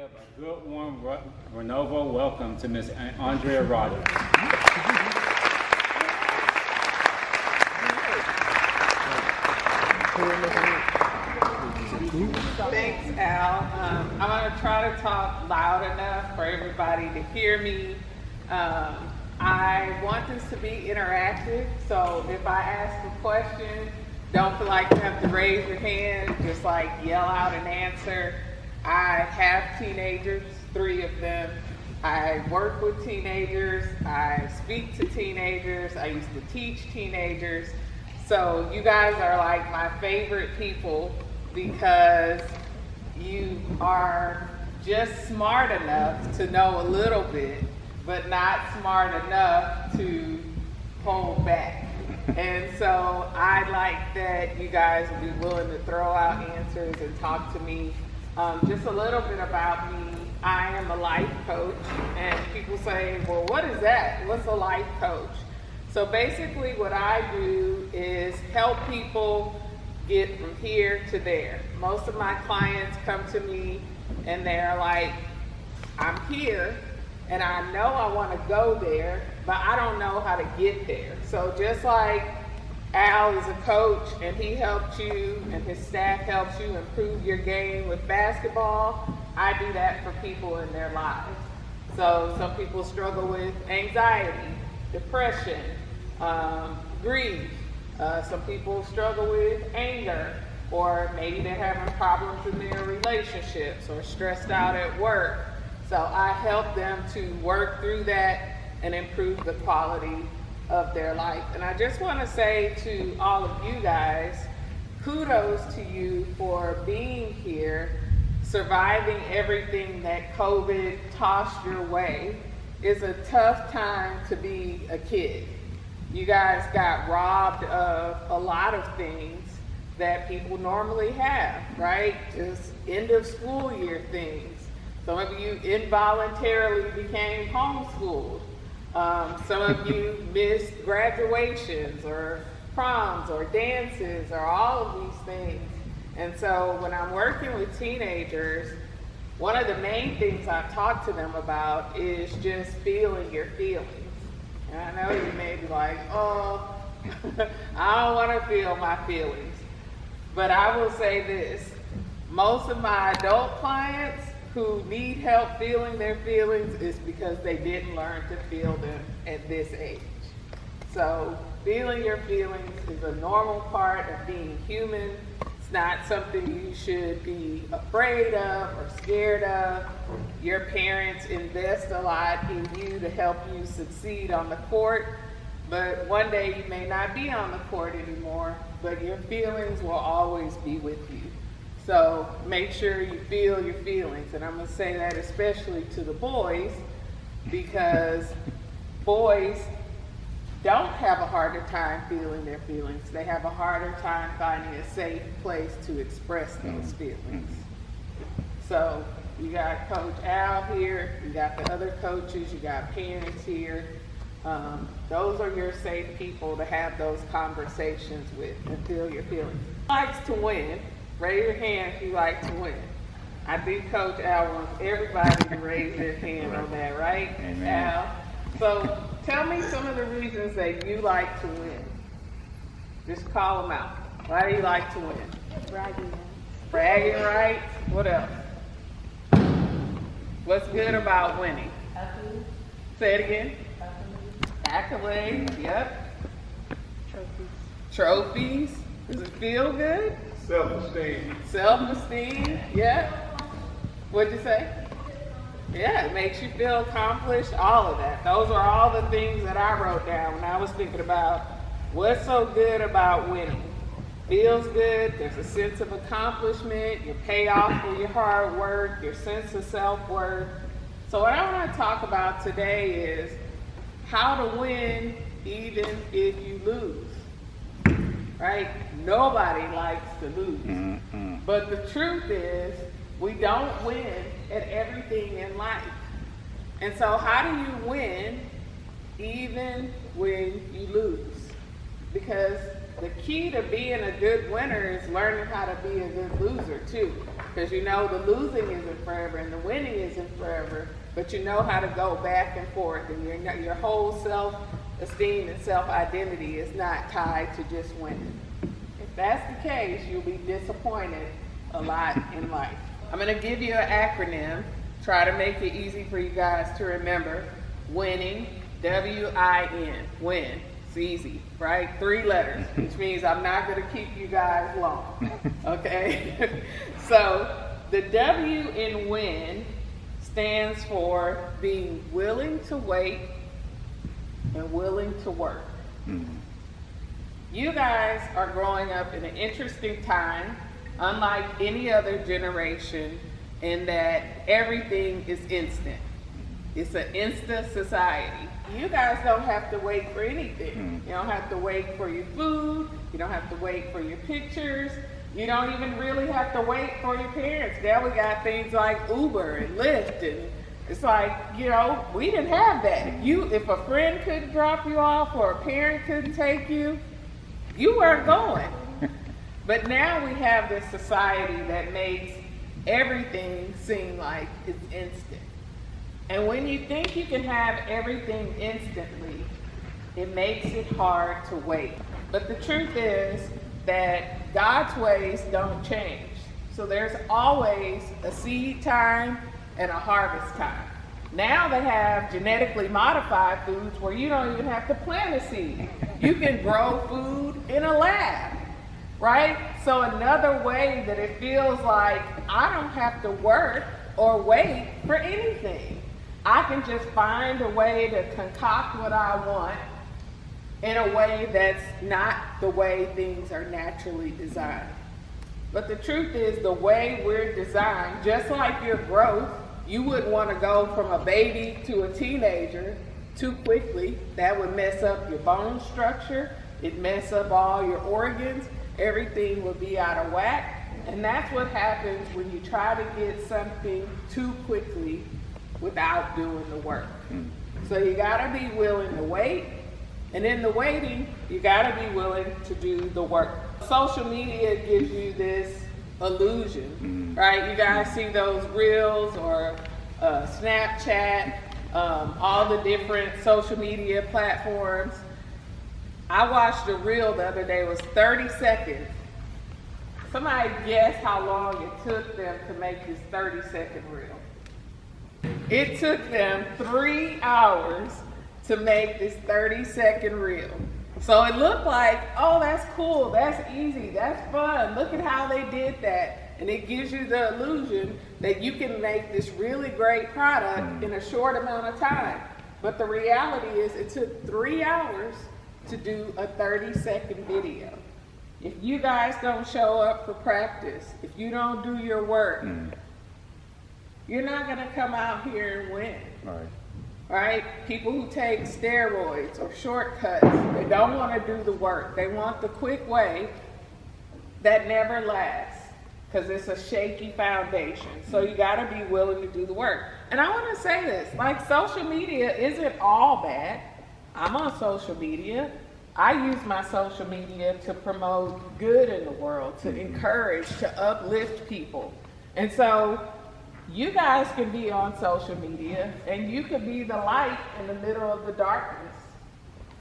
give a good warm Renovo welcome to Miss Andrea Rogers. Thanks, Al. I'm going to try to talk loud enough for everybody to hear me. I want this to be interactive, so if I ask a question, don't feel like you have to raise your hand, just like yell out an answer. I have teenagers, 3 of them. I work with teenagers, I speak to teenagers, I used to teach teenagers. So you guys are like my favorite people because you are just smart enough to know a little bit, but not smart enough to hold back. And so I like that you guys will be willing to throw out answers and talk to me. Just a little bit about me. I am a life coach, and people say, well, what is that? What's a life coach? So basically what I do is help people get from here to there. Most of my clients come to me and they're like, I'm here and I know I want to go there, but I don't know how to get there. So just like Al is a coach and he helps you and his staff helps you improve your game with basketball, I do that for people in their lives. So some people struggle with anxiety, depression, grief. Some people struggle with anger, or maybe they're having problems in their relationships or stressed out at work. So I help them to work through that and improve the quality of their life. And I just want to say to all of you guys, kudos to you for being here, surviving everything that COVID tossed your way. It's a tough time to be a kid. You guys got robbed of a lot of things that people normally have, right? Just end of school year things. Some of you involuntarily became homeschooled. Some of you missed graduations or proms or dances or all of these things. And so when I'm working with teenagers, one of the main things I talk to them about is just feeling your feelings. And I know you may be like, oh, I don't want to feel my feelings. But I will say this, most of my adult clients who need help feeling their feelings is because they didn't learn to feel them at this age. So feeling your feelings is a normal part of being human. It's not something you should be afraid of or scared of. Your parents invest a lot in you to help you succeed on the court, but one day you may not be on the court anymore, but your feelings will always be with you. So make sure you feel your feelings, and I'm going to say that especially to the boys, because boys don't have a harder time feeling their feelings. They have a harder time finding a safe place to express those feelings. So you got Coach Al here, you got the other coaches, you got parents here. Those are your safe people to have those conversations with and feel your feelings. Who likes to win? Raise your hand if you like to win. I think Coach Al wants everybody to raise their hand on that, right? Amen. Al? So tell me some of the reasons that you like to win. Just call them out. Why do you like to win? Bragging. Bragging rights. What else? What's good about winning? Accolades. Say it again. Accolades. Accolades. Yep. Trophies. Trophies. Does it feel good? Self-esteem. Self-esteem. Yep. What'd you say? Yeah, it makes you feel accomplished. All of that. Those are all the things that I wrote down when I was thinking about what's so good about winning. Feels good. There's a sense of accomplishment. You pay off for your hard work. Your sense of self-worth. So what I want to talk about today is how to win even if you lose. Right? Nobody likes to lose. But the truth is, we don't win at everything in life. And so how do you win even when you lose? Because the key to being a good winner is learning how to be a good loser too. Because you know the losing isn't forever and the winning isn't forever, but you know how to go back and forth, and your whole self-esteem and self-identity is not tied to just winning. If that's the case, you'll be disappointed a lot in life. I'm going to give you an acronym, try to make it easy for you guys to remember. Winning, W-I-N, win. It's easy, right? 3 letters, which means I'm not going to keep you guys long, okay? So the W in win stands for being willing to wait and willing to work. You guys are growing up in an interesting time, unlike any other generation, in that everything is instant. It's an instant society. You guys don't have to wait for anything. You don't have to wait for your food. You don't have to wait for your pictures. You don't even really have to wait for your parents. Now we got things like Uber and Lyft, and it's like, you know, we didn't have that. If a friend couldn't drop you off or a parent couldn't take you, you weren't going. But now we have this society that makes everything seem like it's instant. And when you think you can have everything instantly, it makes it hard to wait. But the truth is that God's ways don't change. So there's always a seed time and a harvest time. Now they have genetically modified foods where you don't even have to plant a seed. You can grow food in a lab, right? So another way that it feels like I don't have to work or wait for anything. I can just find a way to concoct what I want in a way that's not the way things are naturally designed. But the truth is, the way we're designed, just like your growth, you wouldn't want to go from a baby to a teenager too quickly. That would mess up your bone structure. It'd mess up all your organs. Everything would be out of whack. And that's what happens when you try to get something too quickly without doing the work. So you gotta be willing to wait, and in the waiting, you gotta be willing to do the work. Social media gives you this illusion, right? You guys see those reels or Snapchat, all the different social media platforms. I watched a reel the other day, it was 30 seconds. Somebody guess how long it took them to make this 30-second reel. It took them 3 hours to make this 30-second reel. So it looked like, oh, that's cool, that's easy, that's fun. Look at how they did that. And it gives you the illusion that you can make this really great product in a short amount of time. But the reality is it took 3 hours to do a 30-second video. If you guys don't show up for practice, if you don't do your work, you're not gonna come out here and win. Right? People who take steroids or shortcuts, they don't want to do the work. They want the quick way that never lasts because it's a shaky foundation. So you got to be willing to do the work. And I want to say this, like, social media isn't all bad. I'm on social media. I use my social media to promote good in the world, to encourage, to uplift people. And so you guys can be on social media and you could be the light in the middle of the darkness.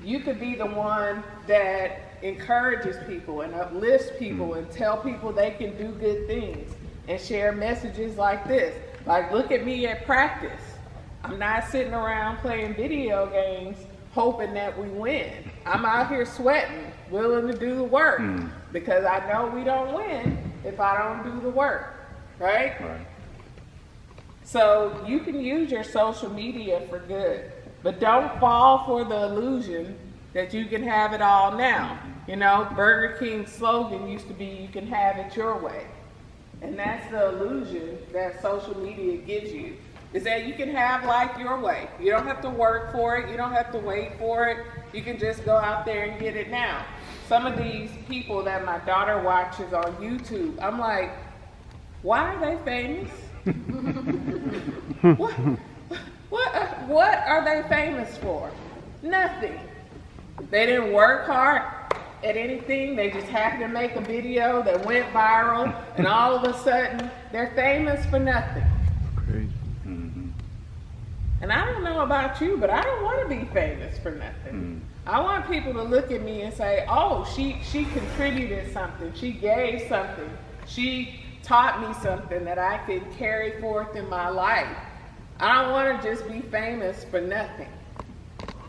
You could be the one that encourages people and uplifts people and tell people they can do good things and share messages like this. Like, look at me at practice. I'm not sitting around playing video games hoping that we win. I'm out here sweating, willing to do the work because I know we don't win if I don't do the work, right? So you can use your social media for good, but don't fall for the illusion that you can have it all now. You know, Burger King's slogan used to be, you can have it your way. And that's the illusion that social media gives you, is that you can have life your way. You don't have to work for it. You don't have to wait for it. You can just go out there and get it now. Some of these people that my daughter watches on YouTube, I'm like, why are they famous? What are they famous for? Nothing. They didn't work hard at anything. They just happened to make a video that went viral and all of a sudden they're famous for nothing. Crazy. And I don't know about you, but I don't want to be famous for nothing. I want people to look at me and say, oh, she contributed something, she gave something, she taught me something that I could carry forth in my life. I don't want to just be famous for nothing.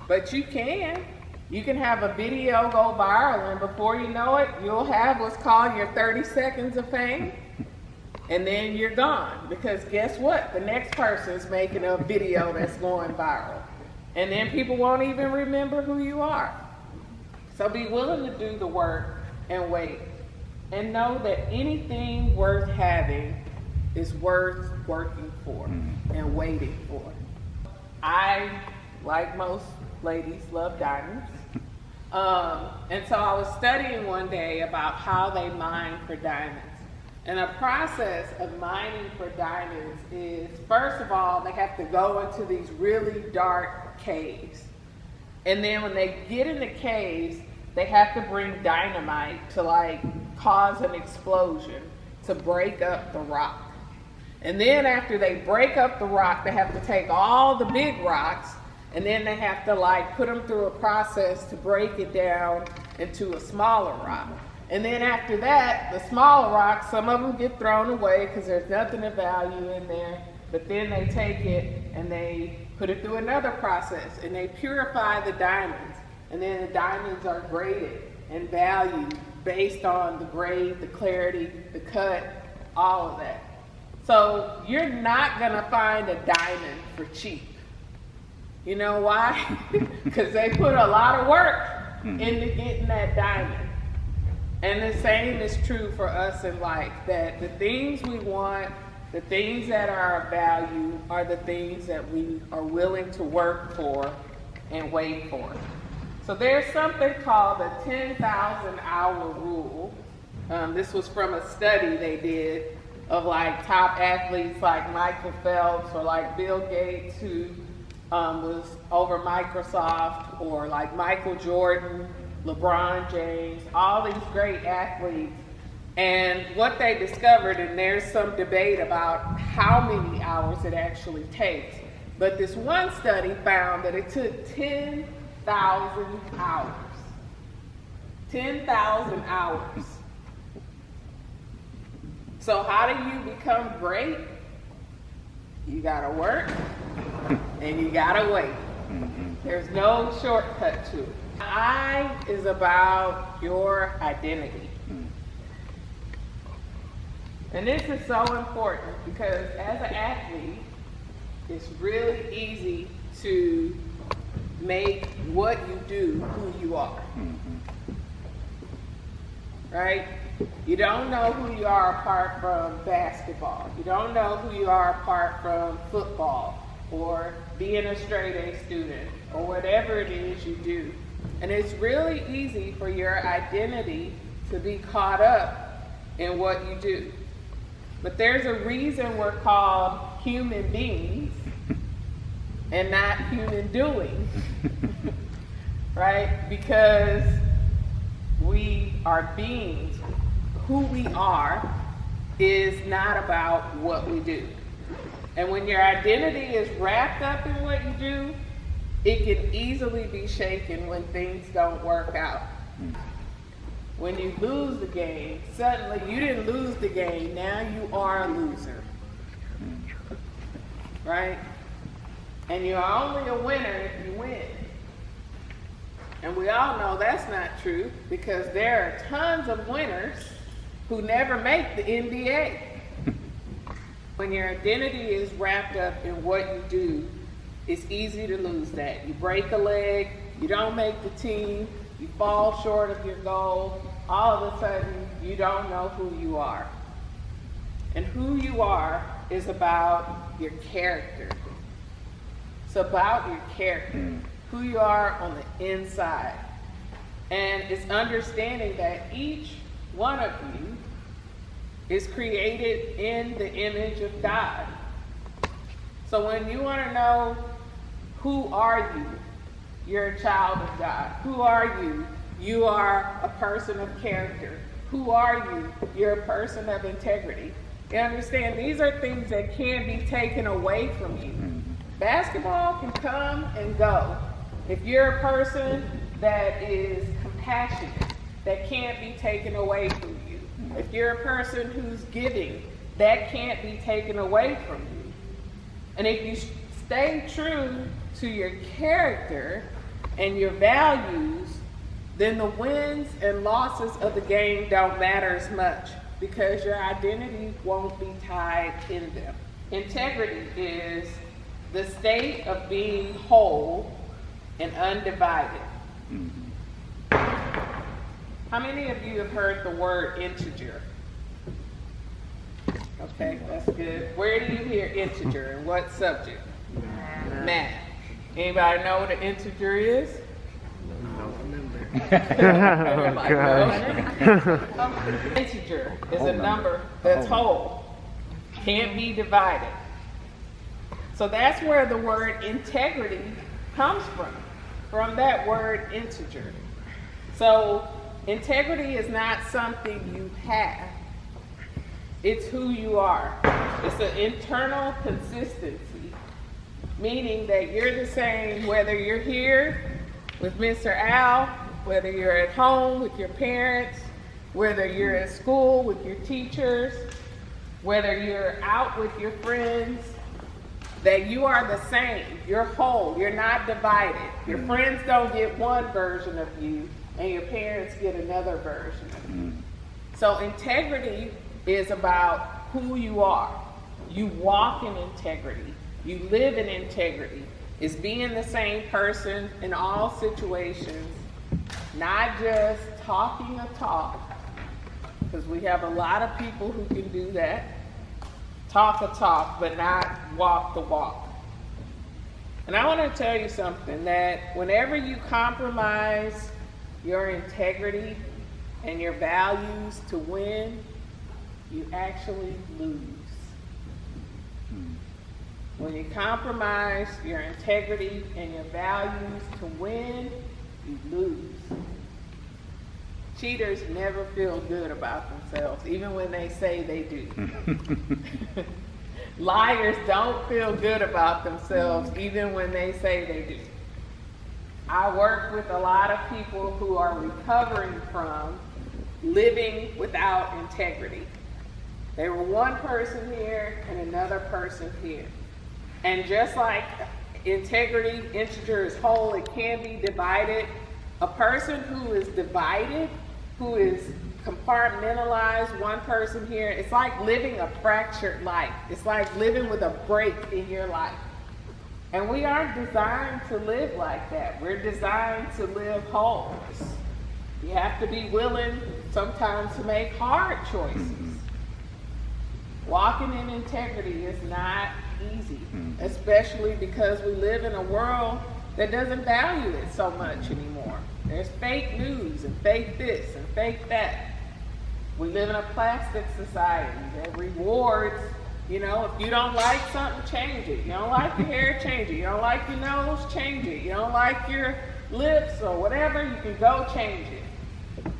But you can. You can have a video go viral, and before you know it, you'll have what's called your 30 seconds of fame, and then you're gone. Because guess what? The next person's making a video that's going viral. And then people won't even remember who you are. So be willing to do the work and wait. And know that anything worth having is worth working for and waiting for. I, like most ladies, love diamonds. And so I was studying one day about how they mine for diamonds. And a process of mining for diamonds is, first of all, they have to go into these really dark caves. And then when they get in the caves, they have to bring dynamite to like cause an explosion to break up the rock. And then after they break up the rock, they have to take all the big rocks and then they have to like put them through a process to break it down into a smaller rock. And then after that, the smaller rocks, some of them get thrown away because there's nothing of value in there. But then they take it and they put it through another process and they purify the diamonds. And then the diamonds are graded and valued based on the grade, the clarity, the cut, all of that. So you're not gonna find a diamond for cheap. You know why? Because they put a lot of work into getting that diamond. And the same is true for us in life, that the things we want, the things that are of value are the things that we are willing to work for and wait for. So there's something called the 10,000 hour rule. This was from a study they did of like top athletes like Michael Phelps or like Bill Gates, who was over Microsoft, or like Michael Jordan, LeBron James, all these great athletes. And what they discovered, and there's some debate about how many hours it actually takes, but this one study found that it took 10,000 hours. 10,000 hours. So how do you become great? You gotta work and you gotta wait. There's no shortcut to it. I is about your identity. And this is so important because as an athlete, it's really easy to make what you do who you are. Right? You don't know who you are apart from basketball. You don't know who you are apart from football or being a straight A student or whatever it is you do. And it's really easy for your identity to be caught up in what you do. But there's a reason we're called human beings and not human doing, right? Because we are beings. Who we are is not about what we do. And when your identity is wrapped up in what you do, it can easily be shaken when things don't work out. When you lose the game, suddenly you didn't lose the game, now you are a loser. Right? And you're only a winner if you win. And we all know that's not true because there are tons of winners who never make the NBA. When your identity is wrapped up in what you do, it's easy to lose that. You break a leg, you don't make the team, you fall short of your goal, all of a sudden you don't know who you are. And who you are is about your character. It's about your character, who you are on the inside. And it's understanding that each one of you is created in the image of God. So when you want to know who are you, you're a child of God. Who are you? You are a person of character. Who are you? You're a person of integrity. You understand? These are things that can't be taken away from you. Basketball can come and go. If you're a person that is compassionate, that can't be taken away from you. If you're a person who's giving, that can't be taken away from you. And if you stay true to your character and your values, then the wins and losses of the game don't matter as much because your identity won't be tied in them. Integrity is the state of being whole and undivided. How many of you have heard the word integer? Okay, that's good. Where do you hear integer? In what subject? Math. Anybody know what an integer is? Everybody knows. Integer is a number that's whole, can't be divided. So that's where the word integrity comes from that word integer. So integrity is not something you have, it's who you are. It's an internal consistency, meaning that you're the same whether you're here with Mr. Al, whether you're at home with your parents, whether you're at school with your teachers, whether you're out with your friends, that you are the same. You're whole. You're not divided. Your friends don't get one version of you, and your parents get another version of you. So integrity is about who you are. You walk in integrity. You live in integrity. It's being the same person in all situations, not just talking a talk, because we have a lot of people who can do that. Talk a talk, but not walk the walk. And I want to tell you something, that whenever you compromise your integrity and your values to win, you actually lose. When you compromise your integrity and your values to win, you lose. Cheaters never feel good about themselves, even when they say they do. Liars don't feel good about themselves, even when they say they do. I work with a lot of people who are recovering from living without integrity. They were one person here and another person here. And just like integrity, integer is whole, it can be divided. A person who is divided, who is compartmentalized, one person here, it's like living a fractured life. It's like living with a break in your life. And we aren't designed to live like that. We're designed to live whole. You have to be willing sometimes to make hard choices. Walking in integrity is not easy, especially because we live in a world that doesn't value it so much anymore. There's fake news and fake this and fake that. We live in a plastic society that rewards, if you don't like something, change it. You don't like your hair, change it. You don't like your nose, change it. You don't like your lips or whatever, you can go change it.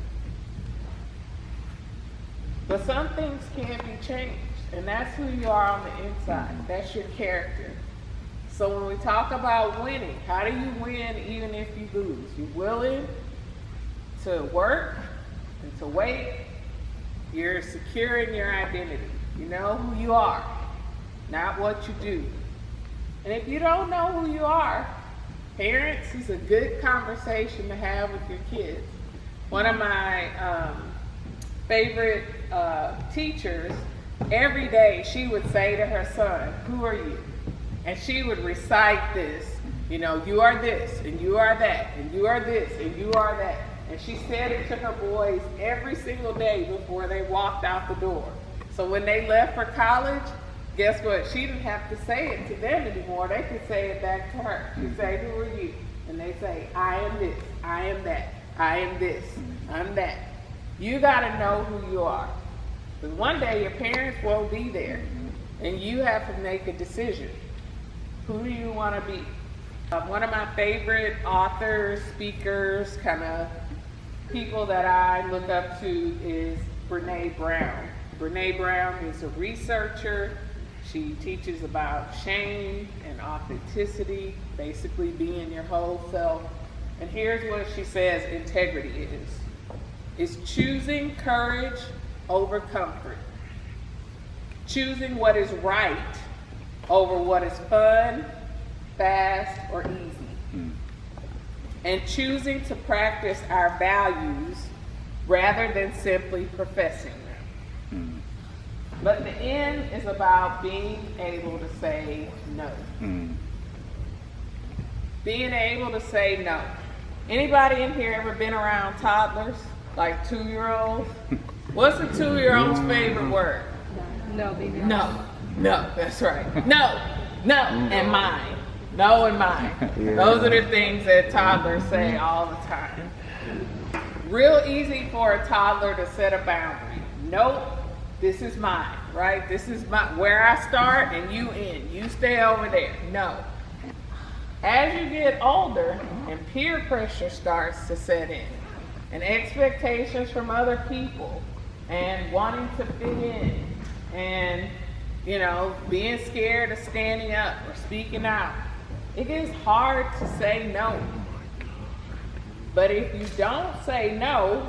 But some things can't be changed, and that's who you are on the inside. That's your character. So when we talk about winning, how do you win even if you lose? You're willing to work and to wait. You're secure in your identity. You know who you are, not what you do. And if you don't know who you are, parents, it's a good conversation to have with your kids. One of my favorite teachers, every day she would say to her son, "Who are you?" And she would recite this, you are this, and you are that, and you are this, and you are that. And she said it to her boys every single day before they walked out the door. So when they left for college, guess what? She didn't have to say it to them anymore. They could say it back to her. She'd say, "Who are you?" And they say, "I am this, I am that, I am this, I'm that." You gotta know who you are. Because one day your parents won't be there, and you have to make a decision. Who do you want to be? One of my favorite authors, speakers, kind of people that I look up to is Brene Brown. Brene Brown is a researcher. She teaches about shame and authenticity, basically being your whole self. And here's what she says integrity is. It's choosing courage over comfort. Choosing what is right over what is fun, fast, or easy. And choosing to practice our values rather than simply professing them. But the end is about being able to say no. Being able to say no. Anybody in here ever been around toddlers, like 2-year-olds? What's a 2-year-old's favorite word? No, baby. No. No, that's right. No, and mine. No and mine. Yeah. Those are the things that toddlers say all the time. Real easy for a toddler to set a boundary. Nope, this is mine, right? This is where I start and you end. You stay over there. No. As you get older and peer pressure starts to set in, and expectations from other people, and wanting to fit in, and being scared of standing up or speaking out, it gets hard to say no. But if you don't say no,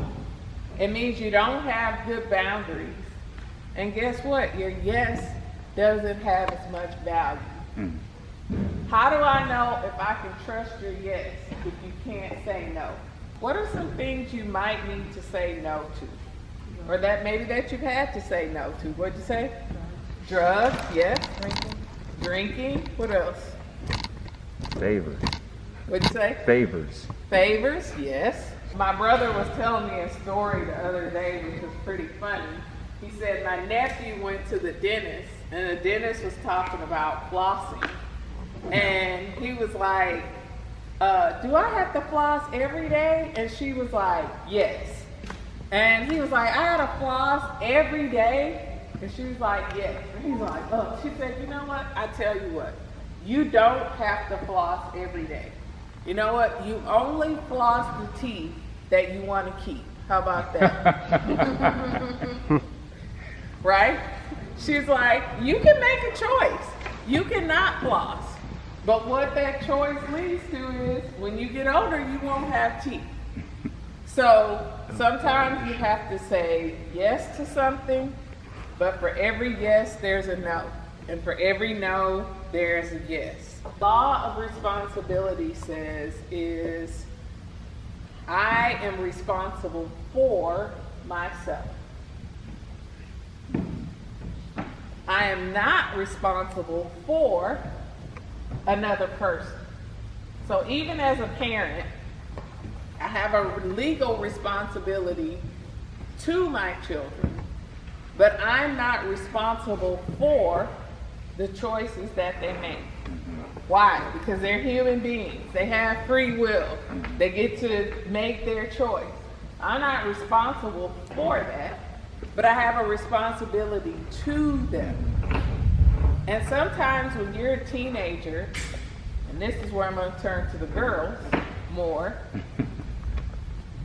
it means you don't have good boundaries. And guess what? Your yes doesn't have as much value. How do I know if I can trust your yes if you can't say no? What are some things you might need to say no to? Or that you've had to say no to? What'd you say? Drugs, yes. Drinking. What else? Favors. What'd you say? Favors. Favors, yes. My brother was telling me a story the other day, which was pretty funny. He said my nephew went to the dentist, and the dentist was talking about flossing. And he was like, do I have to floss every day? And she was like, yes. And he was like, I gotta floss every day? And she was like, yes. And he's like, oh. She said, you know what? I tell you what. You don't have to floss every day. You know what? You only floss the teeth that you want to keep. How about that? Right? She's like, you can make a choice. You cannot floss. But what that choice leads to is when you get older, you won't have teeth. So sometimes you have to say yes to something, but for every yes, there's a no. And for every no, there's a yes. Law of responsibility says is I am responsible for myself. I am not responsible for another person. So even as a parent, I have a legal responsibility to my children, but I'm not responsible for the choices that they make. Why? Because they're human beings. They have free will. They get to make their choice. I'm not responsible for that, but I have a responsibility to them. And sometimes when you're a teenager, and this is where I'm going to turn to the girls more,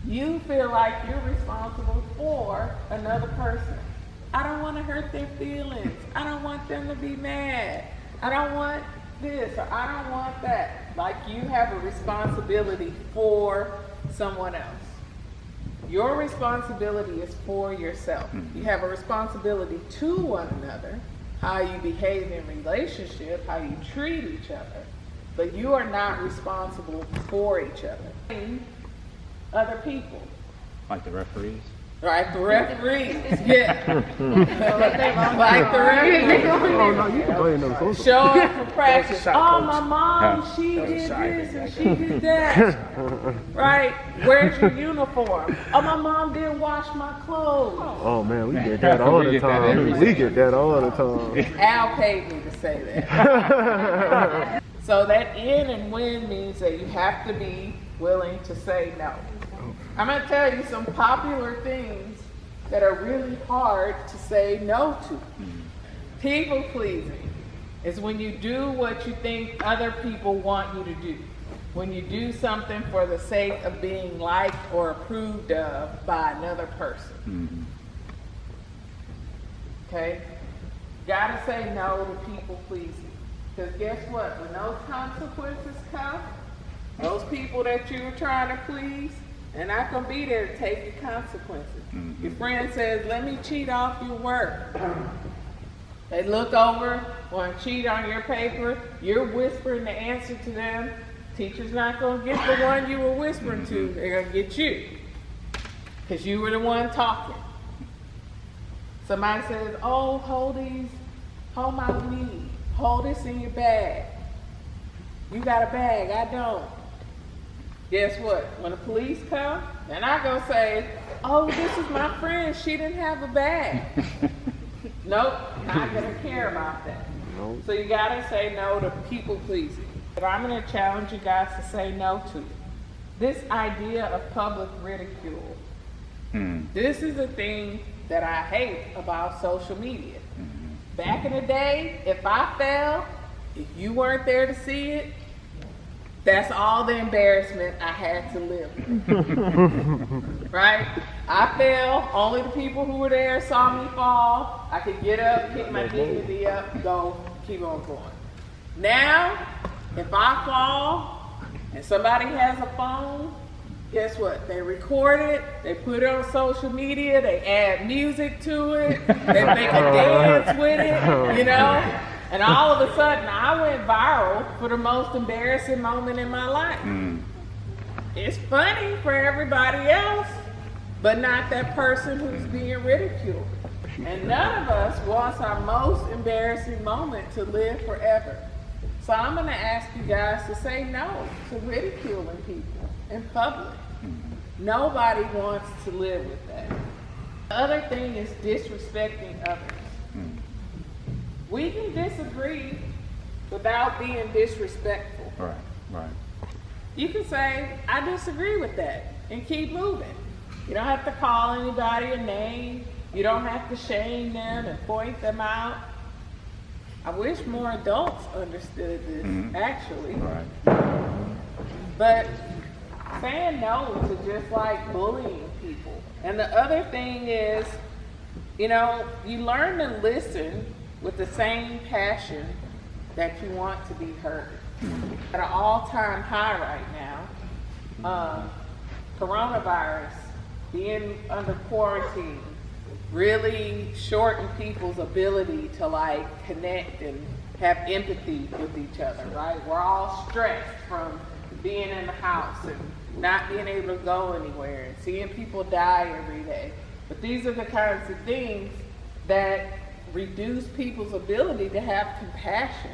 you feel like you're responsible for another person. I don't want to hurt their feelings. I don't want them to be mad. I don't want this or I don't want that. Like you have a responsibility for someone else. Your responsibility is for yourself. You have a responsibility to one another, how you behave in relationship, how you treat each other, but you are not responsible for each other. Other people. Like the referees? Right, the referees, yeah. Like the referees. Show up for practice. Oh, my mom, she did this and she did that. Right? Where's your uniform? Oh, my mom didn't wash my clothes. Oh man, we get that all the time. We get that all the time. Al paid me to say that. So that in and when means that you have to be willing to say no. I'm going to tell you some popular things that are really hard to say no to. People pleasing is when you do what you think other people want you to do. When you do something for the sake of being liked or approved of by another person. Okay? Gotta say no to people pleasing. Because guess what? When those consequences come, those people that you were trying to please, they're not gonna be there to take the consequences. Your friend says, let me cheat off your work. They look over, want to cheat on your paper, you're whispering the answer to them. Teacher's not gonna get the one you were whispering to, they're gonna get you. Because you were the one talking. Somebody says, oh, hold my weed, hold this in your bag. You got a bag, I don't. Guess what? When the police come, they're not gonna say, oh, this is my friend, she didn't have a bag. Nope, not gonna care about that. Nope. So you gotta say no to people pleasing. But I'm gonna challenge you guys to say no to it. This idea of public ridicule. This is the thing that I hate about social media. Back in the day, if I fell, if you weren't there to see it, that's all the embarrassment I had to live with. Right? I fell, only the people who were there saw me fall. I could get up, pick my dignity up, go, keep on going. Now, if I fall and somebody has a phone, guess what? They record it, they put it on social media, they add music to it, they make a dance with it, you know? And all of a sudden, I went viral for the most embarrassing moment in my life. It's funny for everybody else, but not that person who's being ridiculed. And none of us wants our most embarrassing moment to live forever. So I'm gonna ask you guys to say no to ridiculing people in public. Nobody wants to live with that. The other thing is disrespecting others. We can disagree without being disrespectful. Right. You can say, I disagree with that, and keep moving. You don't have to call anybody a name. You don't have to shame them and point them out. I wish more adults understood this, actually. Right. But saying no to just like bullying people. And the other thing is, you know, you learn to listen with the same passion that you want to be heard. At an all-time high right now, coronavirus, being under quarantine, really shorten people's ability to like connect and have empathy with each other, right? We're all stressed from being in the house and not being able to go anywhere and seeing people die every day. But these are the kinds of things that reduce people's ability to have compassion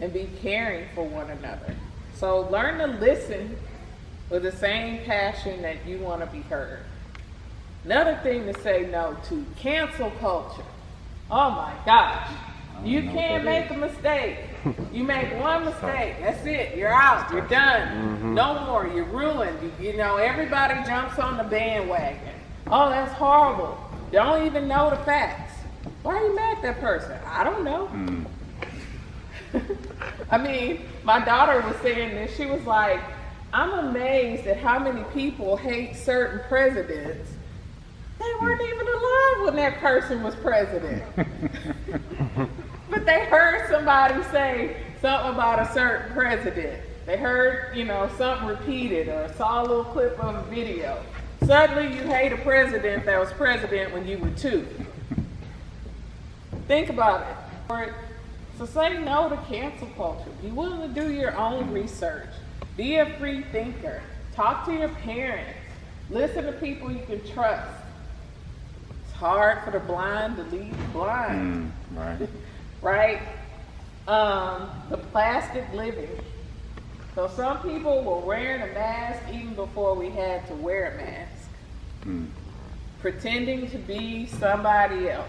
and be caring for one another. So learn to listen with the same passion that you want to be heard. Another thing to say no to, cancel culture. Oh my gosh. You can't make a mistake. You make one mistake, that's it. You're out, you're done. No more, you're ruined. You know, everybody jumps on the bandwagon. Oh, that's horrible. Don't even know the facts. Why are you mad at that person? I don't know. I mean, my daughter was saying this. She was like, I'm amazed at how many people hate certain presidents. They weren't even alive when that person was president. But they heard somebody say something about a certain president. They heard, you know, something repeated or saw a little clip of a video. Suddenly you hate a president that was president when you were 2. Think about it. So say no to cancel culture. Be willing to do your own research. Be a free thinker. Talk to your parents. Listen to people you can trust. It's hard for the blind to lead the blind. Right. Right? The plastic living. So some people were wearing a mask even before we had to wear a mask. Pretending to be somebody else.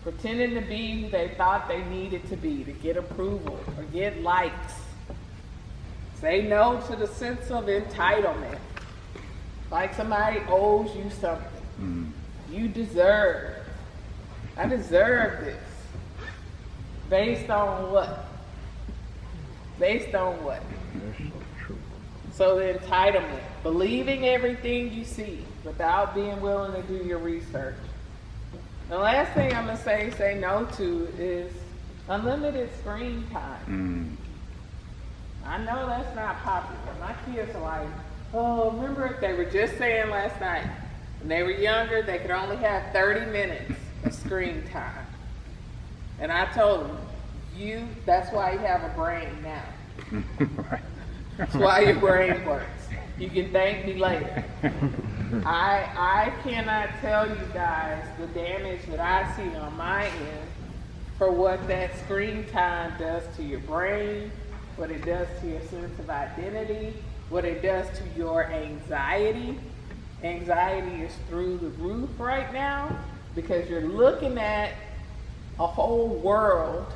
Pretending to be who they thought they needed to be to get approval or get likes. Say no to the sense of entitlement. Like somebody owes you something. You deserve. I deserve this. Based on what? Based on what? So the entitlement. Believing everything you see without being willing to do your research. The last thing I'm gonna say no to is unlimited screen time. I know that's not popular. My kids are like, oh, remember they were just saying last night, when they were younger, they could only have 30 minutes of screen time. And I told them, that's why you have a brain now. Right. That's why your brain works. You can thank me later. I cannot tell you guys the damage that I see on my end for what that screen time does to your brain, what it does to your sense of identity, what it does to your anxiety. Anxiety is through the roof right now because you're looking at a whole world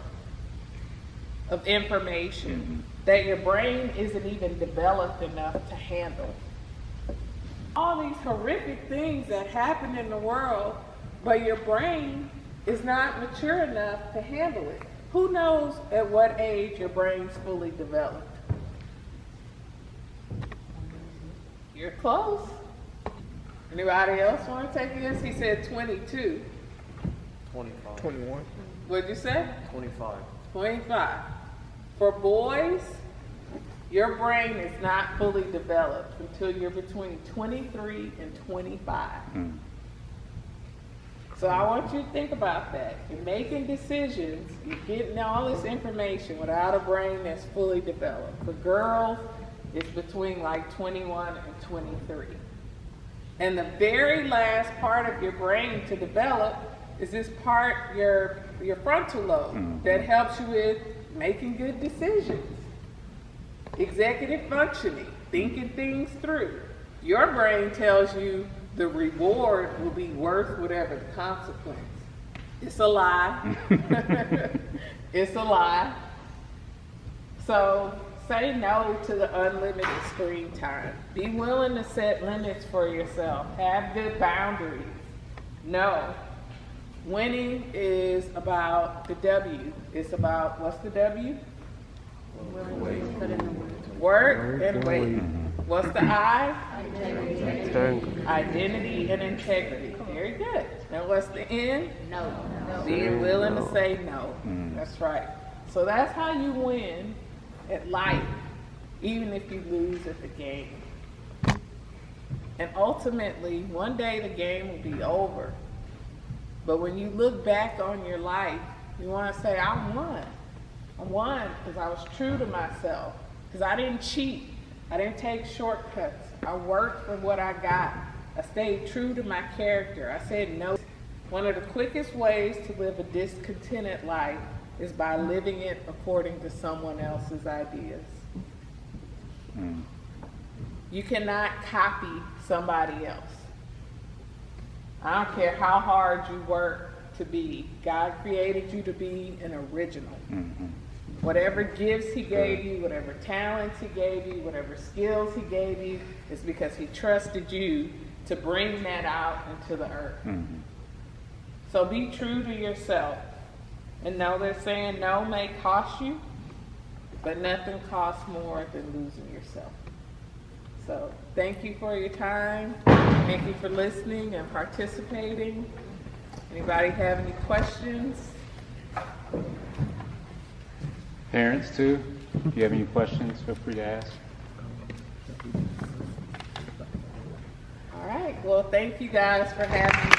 of information that your brain isn't even developed enough to handle. All these horrific things that happen in the world, but your brain is not mature enough to handle it. Who knows at what age your brain's fully developed? You're close. Anybody else want to take a guess? He said 22. 25. 21. What'd you say? 25. 25. For boys, your brain is not fully developed until you're between 23 and 25. So I want you to think about that. You're making decisions, you're getting all this information without a brain that's fully developed. For girls, it's between like 21 and 23. And the very last part of your brain to develop is this part, your frontal lobe, that helps you with making good decisions. Executive functioning, thinking things through. Your brain tells you the reward will be worth whatever the consequence. It's a lie. It's a lie. So say no to the unlimited screen time. Be willing to set limits for yourself. Have good boundaries. No. Winning is about the W. It's about, what's the W? Work and wait. What's the I? Identity and integrity. Very good. Now what's the N? No. Being willing to say no. That's right. So that's how you win at life, even if you lose at the game. And ultimately, one day the game will be over. But when you look back on your life, you want to say, I won. I won because I was true to myself, because I didn't cheat. I didn't take shortcuts. I worked for what I got. I stayed true to my character. I said no. One of the quickest ways to live a discontented life is by living it according to someone else's ideas. You cannot copy somebody else. I don't care how hard you work to be. God created you to be an original. Whatever gifts he gave you, whatever talents he gave you, whatever skills he gave you, is because he trusted you to bring that out into the earth. So be true to yourself. And know they're saying no may cost you, but nothing costs more than losing yourself. So thank you for your time. Thank you for listening and participating. Anybody have any questions? Parents too, if you have any questions, feel free to ask. All right, well, thank you guys for having me.